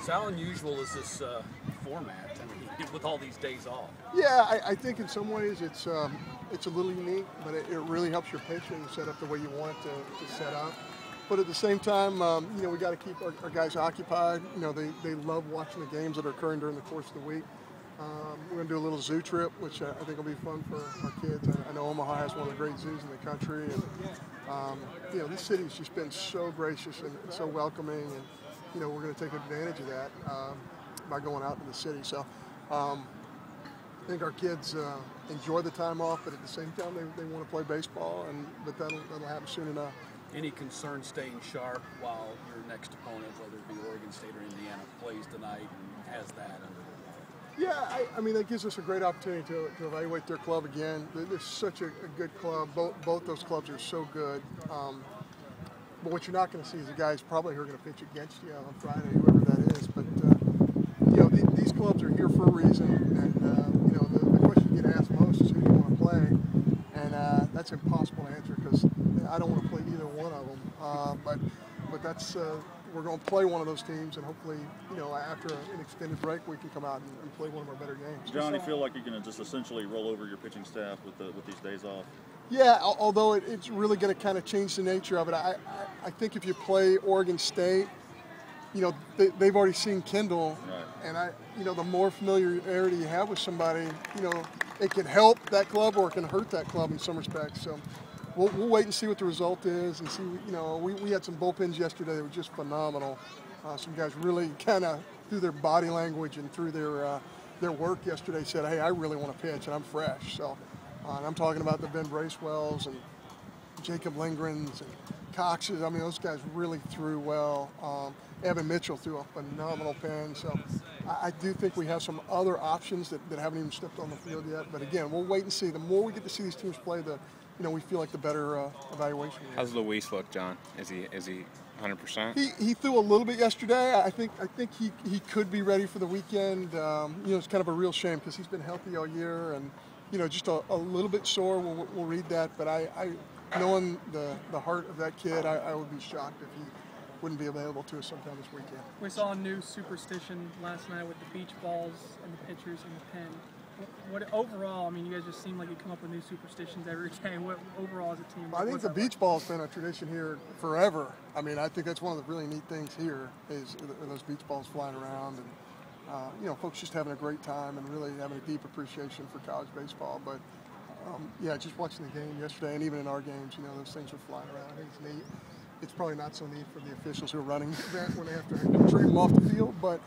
So how unusual is this format? I mean, with all these days off. Yeah, I think in some ways it's a little unique, but it really helps your pitching set up the way you want it to set up. But at the same time, you know, we got to keep our guys occupied. You know, they love watching the games that are occurring during the course of the week. We're going to do a little zoo trip, which I think will be fun for our kids. I know Omaha has one of the great zoos in the country, and you know, this city's just been so gracious and so welcoming, and you know, we're going to take advantage of that by going out to the city. So I think our kids enjoy the time off, but at the same time, they want to play baseball, but that'll happen soon enough. Any concern staying sharp while your next opponent, whether it be Oregon State or Indiana, plays tonight and has that under the Yeah, I mean, that gives us a great opportunity to evaluate their club again. They're such a good club. Both those clubs are so good. But what you're not going to see is the guys probably who are going to pitch against you on Friday, whoever that is. But you know, these clubs are here for a reason, and you know, the question you get asked most is who do you want to play, and that's impossible to answer because I don't want to play either one of them. But that's we're going to play one of those teams, and hopefully, you know, after an extended break, we can come out and play one of our better games. John, you feel like you're going to just essentially roll over your pitching staff with these days off? Yeah, although it's really going to kind of change the nature of it. I think if you play Oregon State, you know, they've already seen Kendall, right. And you know, the more familiarity you have with somebody, you know, it can help that club or it can hurt that club in some respects. So we'll wait and see what the result is, and see. You know, we had some bullpens yesterday that were just phenomenal. Some guys really kind of through their body language and through their work yesterday said, "Hey, I really want to pitch, and I'm fresh." So. And I'm talking about the Ben Bracewells and Jacob Lindgrens and Coxes. I mean, those guys really threw well. Evan Mitchell threw a phenomenal pen. So I do think we have some other options that haven't even stepped on the field yet. But again, we'll wait and see. The more we get to see these teams play, we feel like the better evaluation. How's Luis look, John? Is he 100%? He threw a little bit yesterday. I think he could be ready for the weekend. You know, it's kind of a real shame because he's been healthy all year, and you know, just a little bit sore. We'll read that, but I knowing the heart of that kid, I would be shocked if he wouldn't be available to us sometime this weekend. We saw a new superstition last night with the beach balls and the pitchers and the pen. What overall? I mean, you guys just seem like you come up with new superstitions every day. What overall as a team? I think the beach ball's been a tradition here forever. I mean, I think that's one of the really neat things here is those beach balls flying around, and you know, folks just having a great time and really having a deep appreciation for college baseball. But yeah, just watching the game yesterday and even in our games, you know, those things are flying around. I think it's neat. It's probably not so neat for the officials who are running the event when they have to retrieve them off the field, but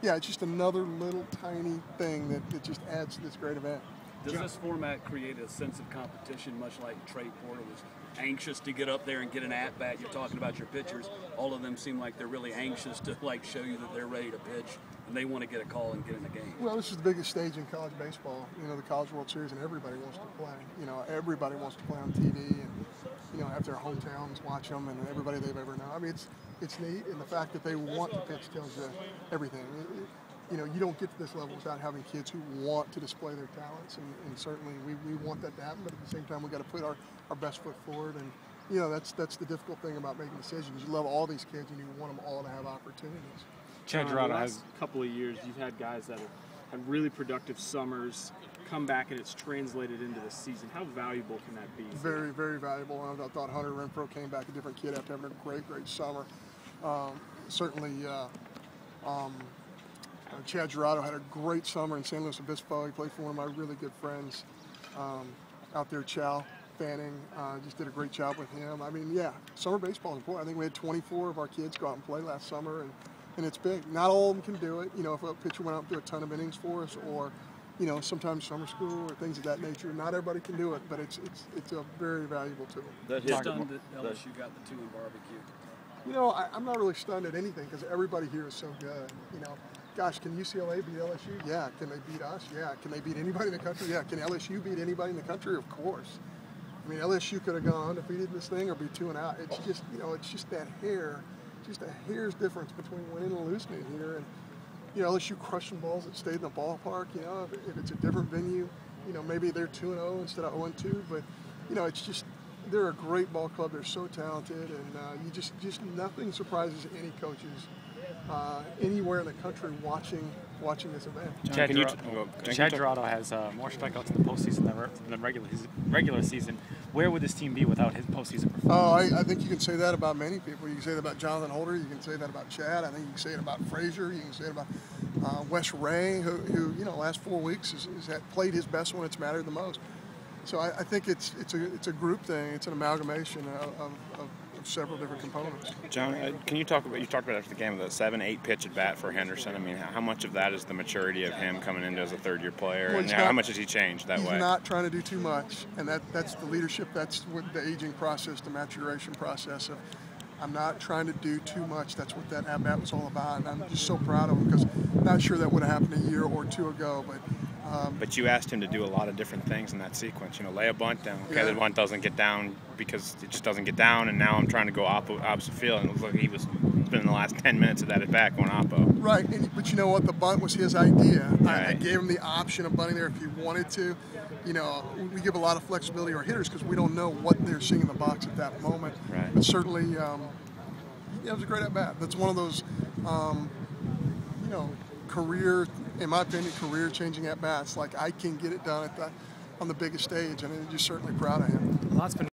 yeah, it's just another little tiny thing that just adds to this great event. Does this format create a sense of competition, much like Trey Porter was anxious to get up there and get an at-bat? You're talking about your pitchers. All of them seem like they're really anxious to show you that they're ready to pitch, and they want to get a call and get in the game. Well, this is the biggest stage in college baseball, you know, the College World Series, and everybody wants to play. You know, everybody wants to play on TV and, you know, have their hometowns watch them and everybody they've ever known. I mean, it's neat, and the fact that they want to pitch tells you everything. You know, you don't get to this level without having kids who want to display their talents, and certainly we want that to happen, but at the same time we've got to put our best foot forward, and you know, that's the difficult thing about making decisions. You love all these kids and you want them all to have opportunities. Chad, the last couple of years you've had guys that have had really productive summers, come back and it's translated into the season. How valuable can that be? Very, very valuable. I thought Hunter Renfro came back a different kid after having a great summer. Certainly Chad Gerardo had a great summer in San Luis Obispo. He played for one of my really good friends out there, Chow Fanning. Just did a great job with him. I mean, yeah, summer baseball is important. I think we had 24 of our kids go out and play last summer, and it's big. Not all of them can do it. You know, if a pitcher went out and do a ton of innings for us, or you know, sometimes summer school or things of that nature. Not everybody can do it, but it's a very valuable tool. Stunned that LSU got the 2 in barbecue. You know, I'm not really stunned at anything because everybody here is so good. You know, gosh, can UCLA beat LSU? Yeah. Can they beat us? Yeah. Can they beat anybody in the country? Yeah. Can LSU beat anybody in the country? Of course. I mean, LSU could have gone undefeated in this thing or be 2 and out. It's just, you know, it's just that hair, just a hair's difference between winning and losing it here. And you know, LSU crushing balls that stayed in the ballpark. You know, if it's a different venue, you know, maybe they're 2-0 instead of 0-2. But you know, it's just they're a great ball club. They're so talented, and you just nothing surprises any coaches anywhere in the country watching this event. Chad Dorado has more strikeouts in the postseason than the regular season. Where would this team be without his postseason performance? I think you can say that about many people. You can say that about Jonathan Holder. You can say that about Chad. I think you can say it about Frazier. You can say it about Wes Ray, who last 4 weeks has played his best when it's mattered the most. So I think it's a group thing. It's an amalgamation of several different components. John, can you talk about, you talked about after the game, the 7-8 pitch at bat for Henderson. I mean, how much of that is the maturity of him coming into as a third-year player, and how much has he changed that way? He's not trying to do too much, and that's the leadership, that's what the aging process, the maturation process of I'm not trying to do too much. That's what that at-bat was all about, and I'm just so proud of him because I'm not sure that would have happened a year or two ago, but you asked him to do a lot of different things in that sequence. Lay a bunt down. Okay, the bunt doesn't get down because it just doesn't get down, and now I'm trying to go opposite field, and it looks like he was spending the last 10 minutes of that at bat going oppo. Right, but you know what? The bunt was his idea. Right. I gave him the option of bunting there if he wanted to. We give a lot of flexibility to our hitters because we don't know what they're seeing in the box at that moment. Right. But certainly, it was a great at bat. That's one of those, in my opinion, career-changing at bats. Like I can get it done on the biggest stage, and I'm just certainly proud of him. Well, that's been